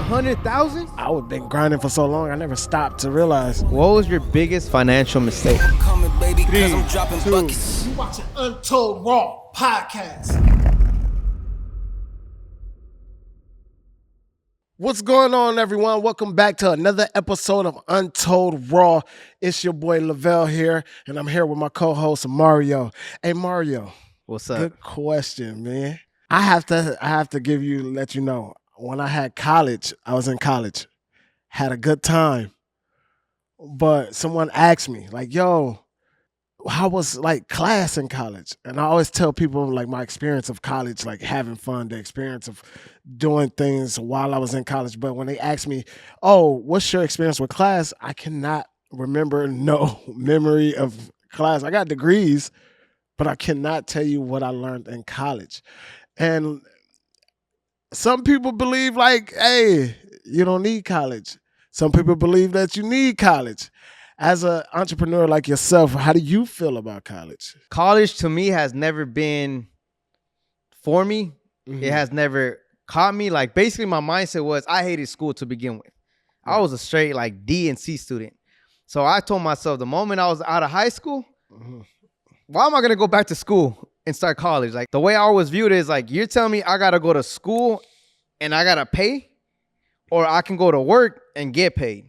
100,000? I would been grinding for so long, I never stopped to realize. What was your biggest financial mistake? Coming, baby, 'cause 3, I'm dropping 2. buckets. You watching Untold Raw podcast. What's going on, everyone? Welcome back to another episode of Untold Raw. It's your boy Lavelle here, and I'm here with my co-host Mario. Hey Mario, What's up? good question, man. I have to let you know. When I had college, I was in college, had a good time, but someone asked me, like, "Yo, how was like class in college?" And I always tell people like my experience of college, like having fun, the experience of doing things while I was in college. But when they ask me, "Oh, what's your experience with class?" I cannot remember no memory of class. I got degrees, but I cannot tell you what I learned in college. And some people believe like, hey, you don't need college. Some people believe that you need college. As an entrepreneur like yourself, how do you feel about college? College to me has never been for me. Mhm. It has never caught me. Like basically my mindset was I hated school to begin with. I was a straight like D and C student. So I told myself the moment I was out of high school, why am I going to go back to school and start college? Like the way I always viewed it is like, you're telling me I got to go to school and I got to pay, or I can go to work and get paid.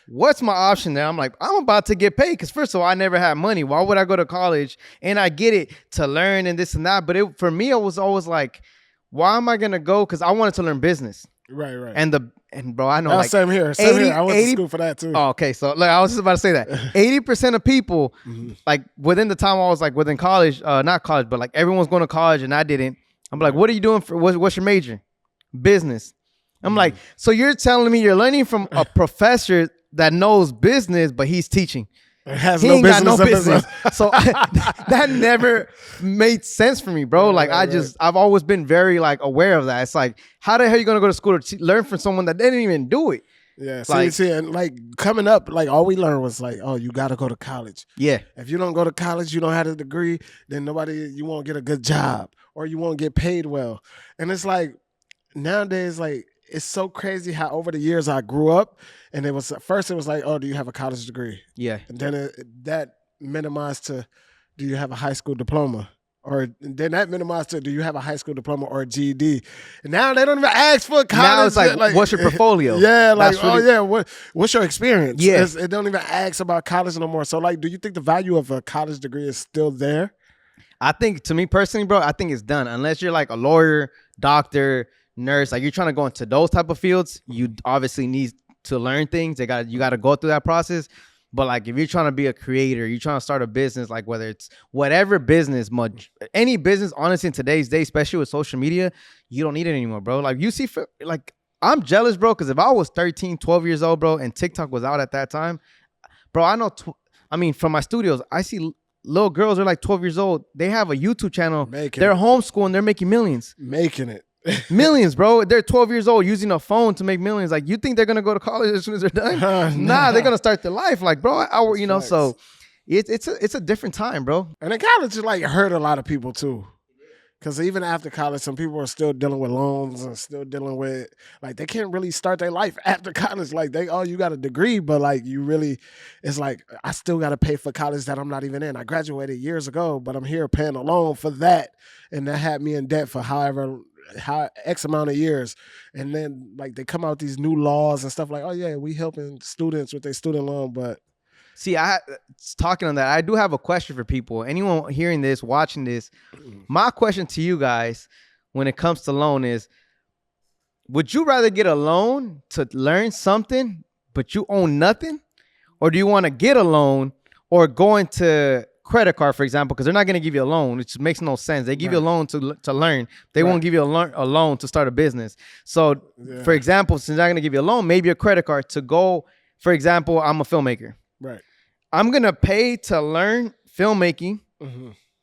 What's my option there? I'm like, I'm about to get paid because first of all, I never had money. Why would I go to college? And I get it to learn and this and that. But for me, it was always like, why am I going to go? Because I wanted to learn business. Right. And bro, I know like same here. 80 I went to school for that too. Oh, okay. So look, I was just about to say that 80% of people, like within the time I was like within college, not college, but like everyone's going to college and I didn't. I'm like, what are you doing for, what's your major? Business. I'm like, so you're telling me you're learning from a professor that knows business, but he's teaching. It has He no ain't got no business. business. So that never made sense for me, bro. Like I've always been very like aware of that. It's like, how the hell are you going to go to school to learn from someone that didn't even do it? Yeah, Like- see, and like coming up, like all we learned was like, oh, you got to go to college. Yeah. If you don't go to college, you don't have a degree, then you won't get a good job or you won't get paid well. And it's like nowadays, like it's so crazy how over the years I grew up, and it was like, oh, do you have a college degree? Yeah. And then that minimized to, do you have a high school diploma? Or then that minimized to, do you have a high school diploma or a GED? And now they don't even ask for college. Now it's like, what's your portfolio? Yeah, like, That's really- what's your experience? Yeah. It don't even ask about college no more. So like, do you think the value of a college degree is still there? I think, to me personally, bro, I think it's done. Unless you're like a lawyer, doctor, nurse, like you're trying to go into those type of fields, you obviously need to learn things. You got to go through that process. But like if you're trying to be a creator, you're trying to start a business, like whether it's whatever business, any business, honestly, in today's day, especially with social media, you don't need it anymore, bro. Like you see, like I'm jealous, bro, because if I was 13, 12 years old, bro, and TikTok was out at that time, bro, I know, from my studios, I see little girls are like 12 years old. They have a YouTube channel. They're homeschooling. They're making millions. Making it. Millions, bro. They're 12 years old using a phone to make millions. Like, you think they're gonna go to college as soon as they're done? Nah, they're gonna start their life. Like, bro, so it's a different time, bro. And in college, it like hurt a lot of people too. Because even after college, some people are still dealing with loans and still dealing with, like, they can't really start their life after college. Like, you got a degree, but like it's like, I still got to pay for college that I'm not even in. I graduated years ago, but I'm here paying a loan for that. And that had me in debt for X amount of years. And then like they come out these new laws and stuff like, oh yeah, we helping students with their student loan. But see, talking on that, I do have a question for people. Anyone hearing this, watching this, my question to you guys when it comes to loan is, would you rather get a loan to learn something, but you own nothing? Or do you want to get a loan or go into credit card, for example, because they're not going to give you a loan, which makes no sense. They give you a loan to learn. They won't give you a loan to start a business. So, for example, since they're not going to give you a loan, maybe a credit card to go, for example, I'm a filmmaker. Right. I'm going to pay to learn filmmaking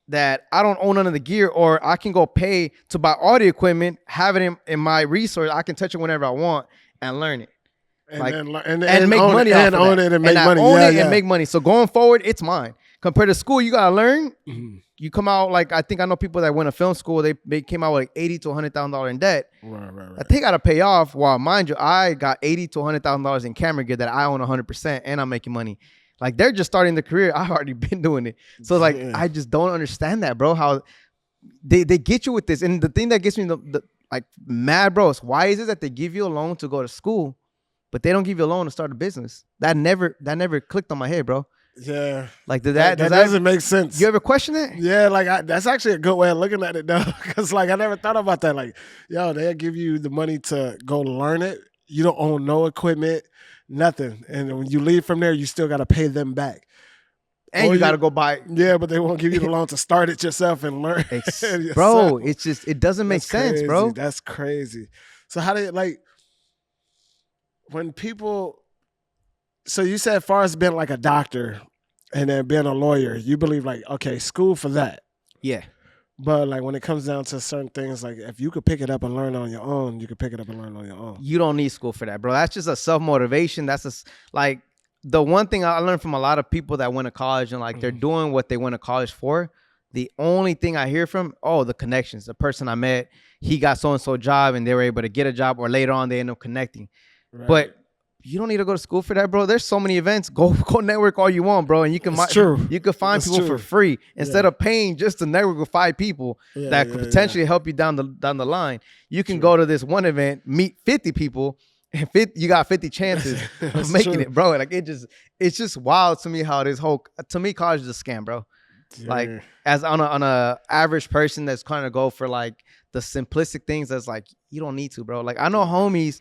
that I don't own none of the gear, or I can go pay to buy audio equipment, have it in my resource. I can touch it whenever I want and learn it. And make money and off own of it and make that. money. Own it Yeah. and make money. So going forward, it's mine. compared to school, you gotta learn. Mm-hmm. You come out like I think I know people that went to film school. They came out with like $80,000 to $100,000 in debt. Right. That they gotta pay off. While mind you, I got $80,000 to $100,000 in camera gear that I own 100%, and I'm making money. Like they're just starting the career. I've already been doing it. So like I just don't understand that, bro. How they get you with this, and the thing that gets me the like mad, bro, is why is it that they give you a loan to go to school, but they don't give you a loan to start a business? That never clicked on my head, bro. Yeah, like that doesn't make sense. You ever question that? Yeah, like that's actually a good way of looking at it, though, because like I never thought about that. Like, yo, they'll give you the money to go learn it. You don't own no equipment, nothing, and when you leave from there, you still got to pay them back. And you got to go buy. Yeah, but they won't give you the loan to start it yourself and learn. Bro, it's just, it doesn't make sense, crazy. Bro. That's crazy. So how do you, like, when people, so you said as far as being like a doctor and then being a lawyer, you believe like, okay, school for that. Yeah. But like when it comes down to certain things, like if you could pick it up and learn on your own, you could pick it up and learn on your own. You don't need school for that, bro. That's just a self-motivation. That's like, the one thing I learned from a lot of people that went to college and like they're doing what they went to college for, the only thing I hear from, the connections. The person I met, he got so-and-so job and they were able to get a job, or later on they end up connecting. Right. But you don't need to go to school for that, bro. There's so many events. Go network all you want, bro. And you can you can find people for free instead of paying just to network with 5 people that could potentially help you down the line. You can go to this one event, meet 50 people, and you got 50 chances of making it, bro. Like it's just wild to me how this whole, to me, college is a scam, bro. Like as on a average person that's kind of go for like the simplistic things, that's like you don't need to, bro. Like I know homies,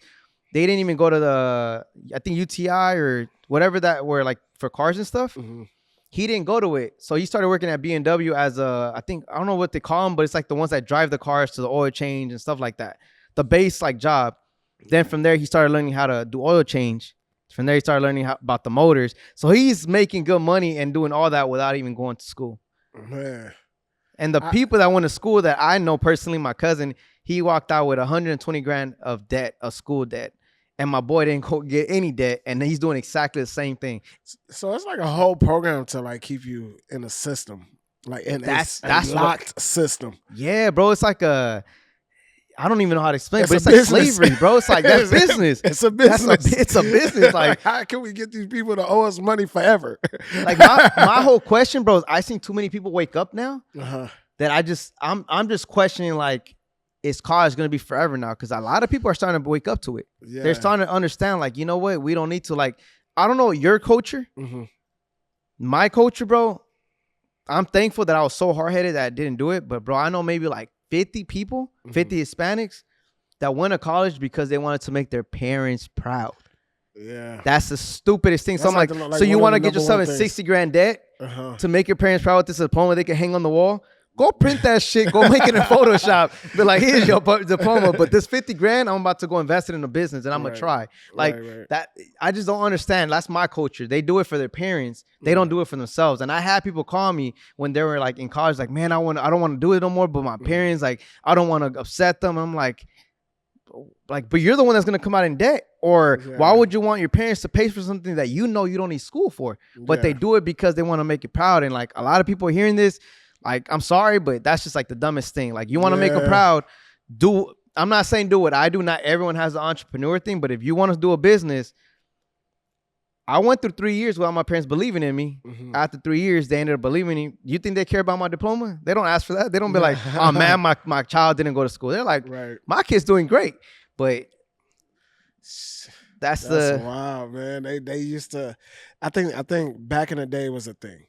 they didn't even go to I think UTI or whatever that were like for cars and stuff. Mm-hmm. He didn't go to it, so he started working at BMW as I don't know what they call them, but it's like the ones that drive the cars to the oil change and stuff like that. The base like job. Then from there, he started learning how to do oil change. From there, he started learning about the motors. So he's making good money and doing all that without even going to school. Man. And the people that went to school that I know personally, my cousin, he walked out with 120 grand of debt, of school debt. And my boy didn't go get any debt. And he's doing exactly the same thing. So it's like a whole program to like keep you in a system. Like in that's locked system. Yeah, bro. It's like I don't even know how to explain it, but it's like slavery, bro. It's like that's business. It's a business. It's a business. Like, how can we get these people to owe us money forever? Like my whole question, bro, is I seen too many people wake up now that I'm just questioning, like, is college gonna be forever now? Because a lot of people are starting to wake up to it. Yeah. They're starting to understand, like, you know what, we don't need to, like, I don't know your culture, my culture, bro. I'm thankful that I was so hard headed that I didn't do it, but bro, I know maybe like 50 people, 50 Hispanics that went to college because they wanted to make their parents proud. Yeah. That's the stupidest thing. So I'm like, so you want to get yourself in 60 grand debt to make your parents proud with this diploma they can hang on the wall? Go print that shit. Go make it in Photoshop. Be like, here's your diploma. But this 50 grand, I'm about to go invest it in a business and I'm going to try. Like that. I just don't understand. That's my culture. They do it for their parents. They don't do it for themselves. And I had people call me when they were like in college, like, man, I don't want to do it no more. But my parents, like, I don't want to upset them. I'm like, but you're the one that's going to come out in debt. Or why would you want your parents to pay for something that you know you don't need school for? But they do it because they want to make you proud. And like a lot of people hearing this, like, I'm sorry, but that's just like the dumbest thing. Like, you want to make them proud, I'm not saying do what I do. Not everyone has the entrepreneur thing, but if you want to do a business, I went through 3 years without my parents believing in me. After 3 years, they ended up believing in me. You think they care about my diploma? They don't ask for that. They don't be like, oh man, my child didn't go to school. They're like, my kid's doing great. But that's wow, man. They used to, I think back in the day was a thing.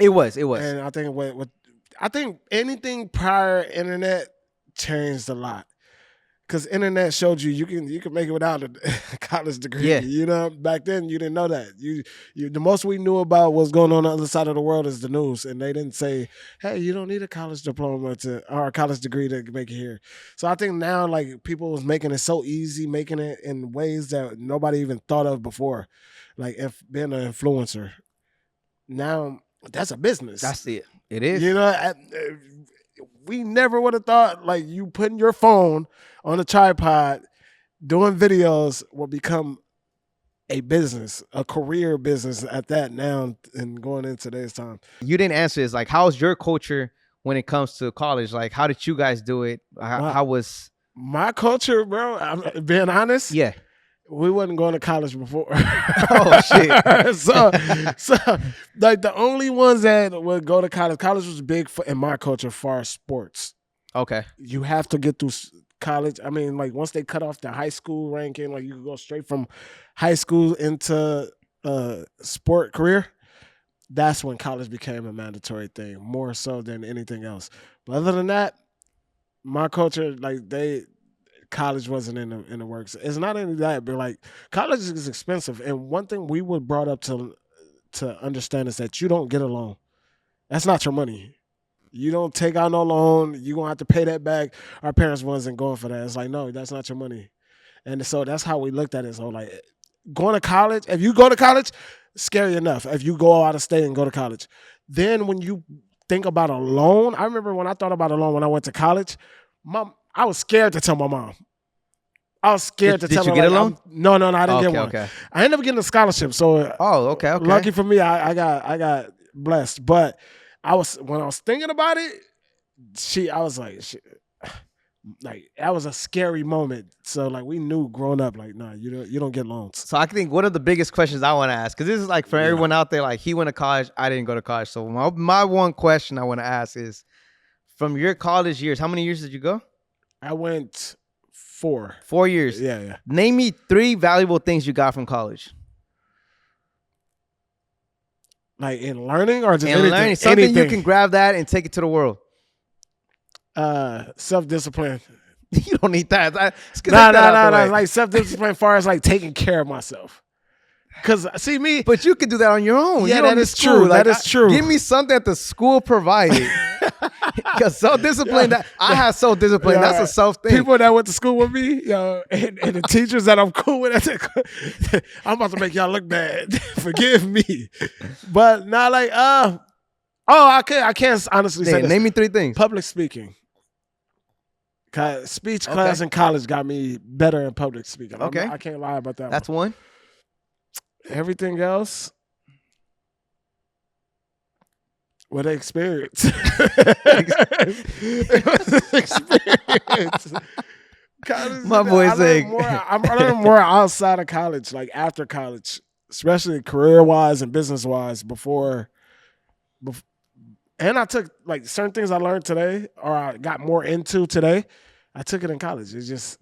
It was. And I think I think anything prior internet changed a lot, because internet showed you can make it without a college degree. Yeah. You know, back then you didn't know that. You the most we knew about what's going on the other side of the world is the news, and they didn't say, hey, you don't need a college diploma or a college degree to make it here. So I think now, like, people was making it so easy, making it in ways that nobody even thought of before, like if being an influencer. Now that's a business. That's it. It is. You know, we never would have thought, like, you putting your phone on a tripod, doing videos will become a business, a career business at that now and going into today's time. You didn't answer this. Like, how's your culture when it comes to college? Like, how did you guys do it? How was My culture, bro, I'm being honest, yeah? we wasn't going to college before. Oh shit! so like the only ones that would go to college was big for in my culture for sports. Okay. You have to get through college. I mean, like once they cut off the high school ranking, like you could go straight from high school into sport career. That's when college became a mandatory thing, more so than anything else. But other than that, my culture, like college wasn't in the works. It's not only that, but like college is expensive. And one thing we were brought up to understand is that you don't get a loan. That's not your money. You don't take out no loan. You're gonna have to pay that back. Our parents wasn't going for that. It's like, no, that's not your money. And so that's how we looked at it. So like going to college, if you go to college, scary enough. If you go out of state and go to college. Then when you think about a loan, I remember when I thought about a loan when I went to college, I was scared to tell my mom. I was scared to tell her. Did you get a loan? No, I didn't get one. Okay. I ended up getting a scholarship. So okay. Lucky for me, I got blessed. But when I was thinking about it, I was like, that was a scary moment. So like we knew growing up, like, nah, you don't get loans. So I think one of the biggest questions I want to ask, because this is like for everyone out there, like he went to college, I didn't go to college. So my one question I want to ask is, from your college years, how many years did you go? I went 4. 4 years. Yeah. Name me 3 valuable things you got from college. Like in learning or just in learning, something anything. You can grab that and take it to the world. Self-discipline. You don't need that. No. Like self-discipline as far as like taking care of myself. Because see me. But you can do that on your own. Yeah, that is true. Like, that is true. Give me something that the school provided. Because self-discipline, I have self-discipline. Yeah, that's a self thing. People that went to school with me, and the teachers that I'm cool with, I'm about to make y'all look bad. Forgive me. But not like, I can't honestly say this. Name me 3 things. Public speaking. Speech class in college got me better in public speaking. Okay. I can't lie about that. That's one. Everything else, what I experienced. Experience. My boy saying I'm learning more outside of college, like after college, especially career-wise and business-wise before. And I took like certain things I learned today or I got more into today. I took it in college. It just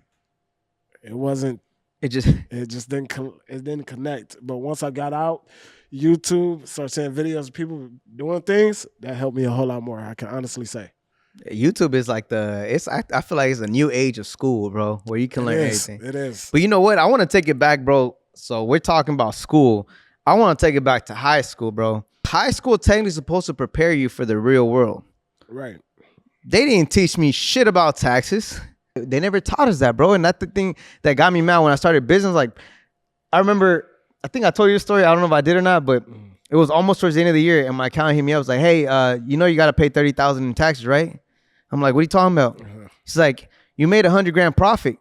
didn't connect. But once I got out, YouTube, started seeing videos of people doing things, that helped me a whole lot more. I can honestly say. YouTube is like I feel like it's a new age of school, bro, where you can learn everything. It is. But you know what? I want to take it back, bro. So we're talking about school. I want to take it back to high school, bro. High school technically supposed to prepare you for the real world. Right. They didn't teach me shit about taxes. They never taught us that, bro. And that's the thing that got me mad when I started business. Like, I remember, I think I told you the story. I don't know if I did or not, but it was almost towards the end of the year, and my accountant hit me up. I was like, hey, you know you got to pay $30,000 in taxes, right? I'm like, what are you talking about? She's like, you made $100,000 profit.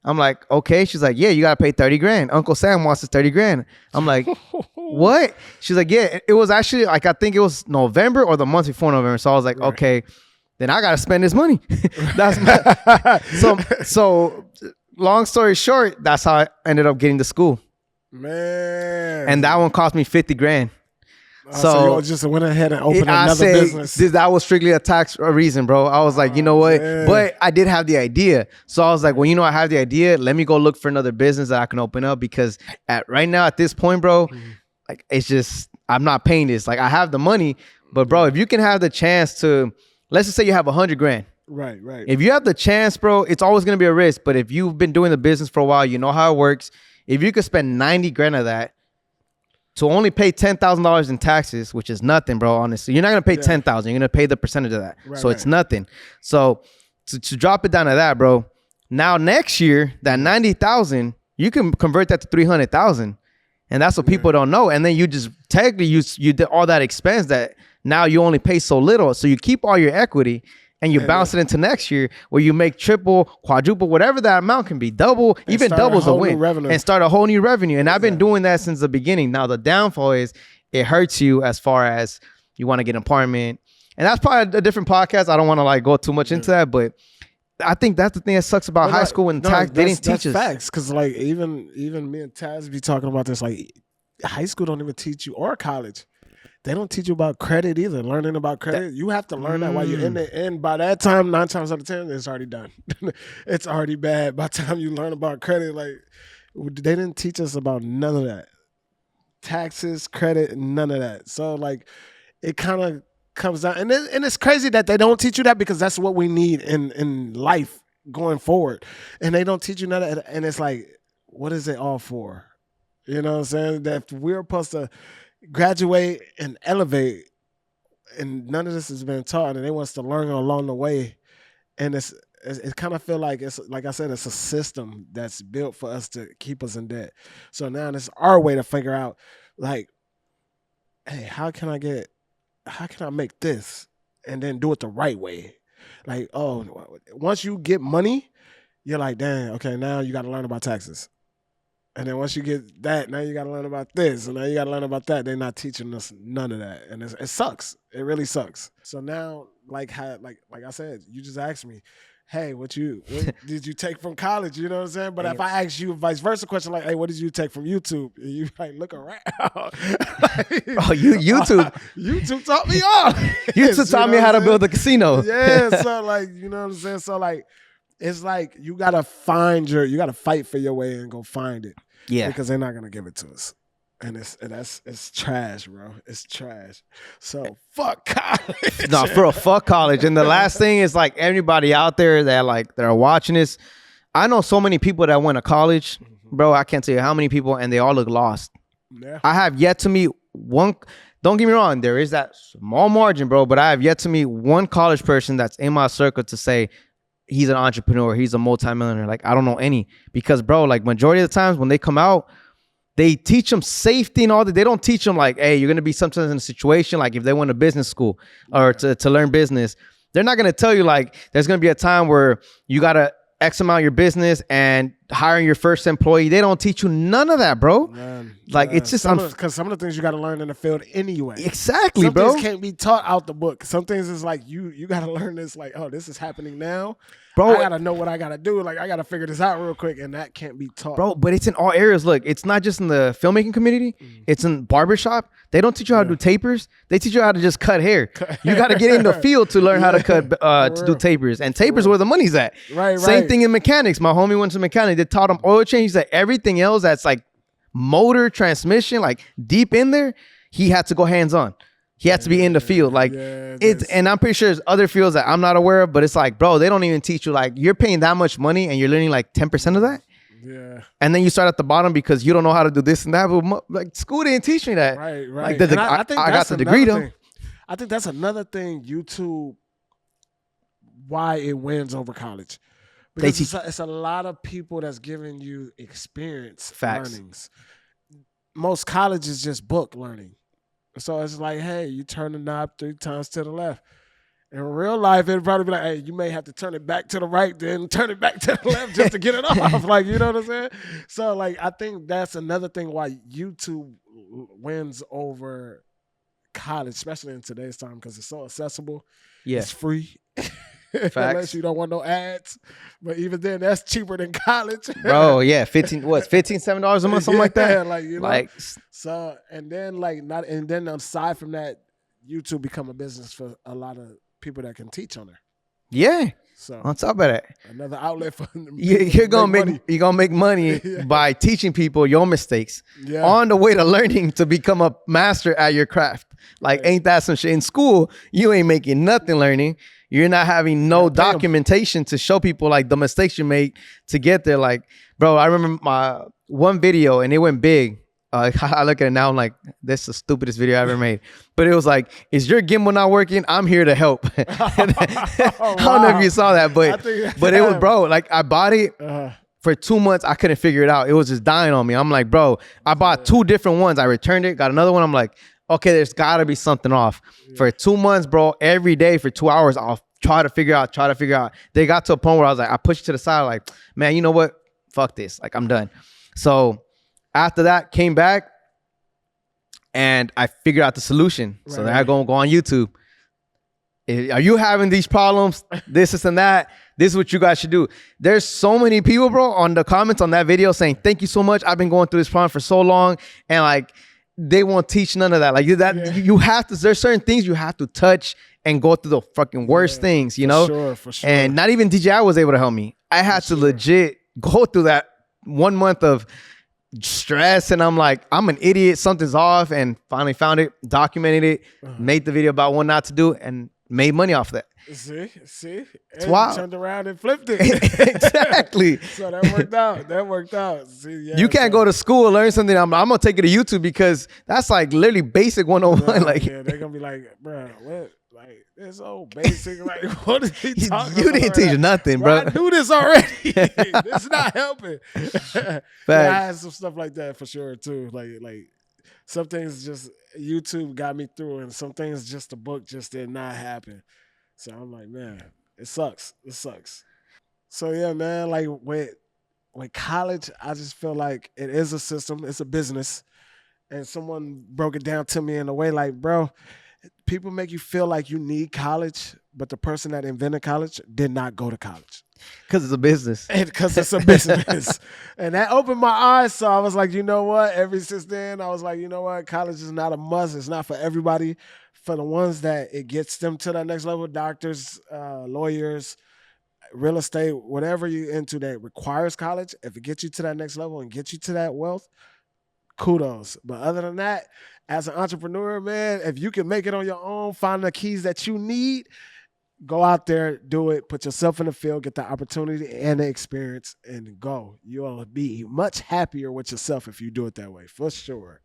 I'm like, okay. She's like, yeah, you got to pay 30 grand. Uncle Sam wants his 30 grand. I'm like, what? She's like, yeah, it was actually like, I think it was November or the month before November. So I was like, okay, then I got to spend this money. That's so long story short, that's how I ended up getting to school. Man. And that one cost me 50 grand. So you just went ahead and opened another business. That was strictly a tax reason, bro. I was like, you know what? Man. But I did have the idea. So I was like, well, you know, I have the idea. Let me go look for another business that I can open up, because right now at this point, bro, like it's just, I'm not paying this. Like I have the money, but bro, if you can have the chance to, let's just say you have 100 grand. Right. If you have the chance, bro, it's always going to be a risk. But if you've been doing the business for a while, you know how it works. If you could spend 90 grand of that to only pay $10,000 in taxes, which is nothing, bro, honestly. You're not going to pay $10,000. You're going to pay the percentage of that. So it's nothing. So to drop it down to that, bro, now next year, that 90,000, you can convert that to 300,000. And that's what people don't know. And then you just technically you did all that expense that now you only pay so little. So you keep all your equity and you bounce it into next year where you make triple, quadruple, whatever that amount can be, double, even double's a win, and start a whole new revenue. And I've been doing that since the beginning. Now the downfall is it hurts you as far as you want to get an apartment. And that's probably a different podcast. I don't want to like go too much into that, but I think that's the thing that sucks about high school and tax. They didn't teach us facts, because like even me and Taz be talking about this. Like high school don't even teach you, or college. They don't teach you about credit either. Learning about credit, you have to learn that while you're in it. And by that time, 9 times out of 10, it's already done. It's already bad. By the time you learn about credit, like they didn't teach us about none of that. Taxes, credit, none of that. So like it kind of comes down. And it's crazy that they don't teach you that, because that's what we need in life going forward. And they don't teach you none of that. And it's like, what is it all for? You know what I'm saying? That we're supposed to graduate and elevate, and none of this has been taught, and they want us to learn along the way. And it kind of feel like it's, like I said, it's a system that's built for us to keep us in debt. So now it's our way to figure out, like, hey, how can I make this and then do it the right way? Like, oh, once you get money, you're like, dang, okay, now you got to learn about taxes. And then once you get that, now you got to learn about this, and now you got to learn about that. They're not teaching us none of that, and it sucks. It really sucks. So now, like I said, you just asked me, hey, what did you take from college? You know what I'm saying? But if I ask you a vice versa question, like, hey, what did you take from YouTube? And you like look around. YouTube. YouTube taught me all. YouTube taught me how to build a casino. Yeah. So like, you know what I'm saying? So like, it's like you gotta fight for your way and go find it. Yeah. Because they're not gonna give it to us. And it's trash, bro. It's trash. So fuck college. No, for a fuck college. And the last thing is like everybody out there that are watching this. I know so many people that went to college, bro. I can't tell you how many people, and they all look lost. Yeah. I have yet to meet one. Don't get me wrong. There is that small margin, bro. But I have yet to meet one college person that's in my circle to say he's an entrepreneur, he's a multimillionaire. Like, I don't know any, because bro, like majority of the times when they come out, they teach them safety and all that. They don't teach them like, hey, you're going to be sometimes in a situation like if they went to business school or to learn business, they're not going to tell you like there's going to be a time where you got to X amount your business and hiring your first employee. They don't teach you none of that, bro. It's just because some of the things you got to learn in the field anyway. Exactly, some bro. Things can't be taught out the book. Some things is like you got to learn this. Like, oh, this is happening now, bro. I got to know what I got to do. Like, I got to figure this out real quick, and that can't be taught, bro. But it's in all areas. Look, it's not just in the filmmaking community. It's in barbershop. They don't teach you how to do tapers. They teach you how to just cut hair. You got to get in the field to learn how to cut to do tapers. And tapers where the money's at. Right. Same thing in mechanics. My homie went to mechanic. They taught him oil change. That everything else that's like motor, transmission, like deep in there, he had to go hands on. He had to be in the field. Like and I'm pretty sure there's other fields that I'm not aware of, but it's like, bro, they don't even teach you. Like, you're paying that much money and you're learning like 10% of that. Yeah. And then you start at the bottom because you don't know how to do this and that. But like, school didn't teach me that. Right. Like, I got the degree though. I think that's another thing YouTube, why it wins over college. Because it's a lot of people that's giving you experience learnings. Most college is just book learning. So it's like, hey, you turn the knob 3 times to the left. In real life, it'd probably be like, hey, you may have to turn it back to the right, then turn it back to the left just to get it off. Like, you know what I'm saying? So, like, I think that's another thing why YouTube wins over college, especially in today's time, because it's so accessible. Yeah. It's free. Unless you don't want no ads. But even then, that's cheaper than college. Bro, yeah. $7 a month, something like that? Like, you know? Like, so, and then aside from that, YouTube become a business for a lot of people that can teach on there. Yeah. So on top of that, another outlet for you're gonna make money by teaching people your mistakes on the way to learning to become a master at your craft. Like, ain't that some shit? In school, you ain't making nothing learning. You're not having no documentation to show people like the mistakes you make to get there. Like, bro, I remember my one video and it went big. I look at it now, I'm like, this is the stupidest video I ever made. But it was like, is your gimbal not working? I'm here to help. I don't know if you saw that, but it was, bro, like I bought it for 2 months. I couldn't figure it out. It was just dying on me. I'm like, bro, I bought 2 different ones. I returned it, got another one. I'm like, okay, there's gotta be something off. For 2 months, bro, every day for 2 hours, I'll try to figure out. They got to a point where I was like, I pushed to the side, like, man, you know what? Fuck this. Like, I'm done. So after that, came back and I figured out the solution. So then I go on YouTube. Are you having these problems? This and that. This is what you guys should do. There's so many people, bro, on the comments on that video saying, thank you so much. I've been going through this problem for so long. And like, they won't teach none of that. Like that, you have to, there's certain things you have to touch and go through the fucking worst things, you know? For sure. And not even DJI was able to help me. I had to legit go through that 1 month of stress, and I'm like, I'm an idiot, something's off, and finally found it, documented it, made the video about what not to do, and made money off that. See, it's wild. Turned around and flipped it. Exactly. So that worked out. See, yeah, you can't go to school and learn something. I'm gonna take it to YouTube because that's like literally basic 101. Like, yeah, they're gonna be like, bro, what? Like, it's so basic. Like, what is he talking about? You didn't teach nothing, bro. I knew this already. This not helping. Yeah, I had some stuff like that for sure too. Like some things just YouTube got me through, and some things just the book just did not happen. So I'm like, man, it sucks. So yeah, man, like with college, I just feel like it is a system, it's a business. And someone broke it down to me in a way like, bro, people make you feel like you need college, but the person that invented college did not go to college. Because it's a business. Because it's a business. And that opened my eyes. So I was like, you know what? Ever since then, I was like, you know what? College is not a must. It's not for everybody. For the ones that it gets them to that next level, doctors, lawyers, real estate, whatever you're into that requires college, if it gets you to that next level and gets you to that wealth, kudos. But other than that, as an entrepreneur, man, if you can make it on your own, find the keys that you need, go out there, do it, put yourself in the field, get the opportunity and the experience, and go. You'll be much happier with yourself if you do it that way, for sure.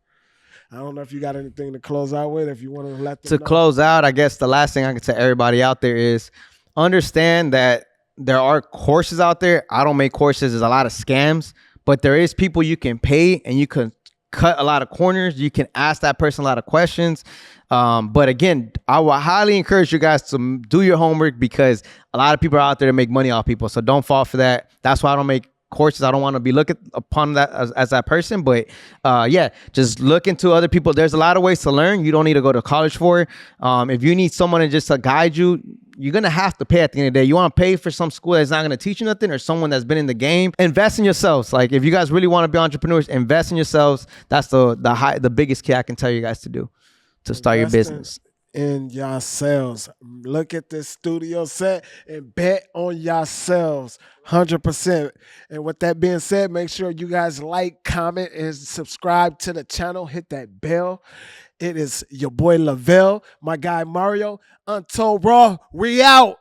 I don't know if you got anything to close out with, if you want to let them know. Close out, I guess the last thing I can tell everybody out there is understand that there are courses out there. I don't make courses. There's a lot of scams, but there is people you can pay and you can cut a lot of corners. You can ask that person a lot of questions. But again, I will highly encourage you guys to do your homework because a lot of people are out there to make money off people. So don't fall for that. That's why I don't make courses. I don't want to be looked upon that as that person. But yeah, just look into other people. There's a lot of ways to learn. You don't need to go to college for it. If you need someone to just guide you, you're going to have to pay at the end of the day. You want to pay for some school that's not going to teach you nothing or someone that's been in the game. Invest in yourselves. Like if you guys really want to be entrepreneurs, invest in yourselves. That's the biggest key I can tell you guys to do to start your business. In yourselves. Look at this studio set and bet on yourselves 100%. And with that being said, make sure you guys like, comment, and subscribe to the channel. Hit that bell. It is your boy Lavelle, my guy Mario, Untold Raw. We out.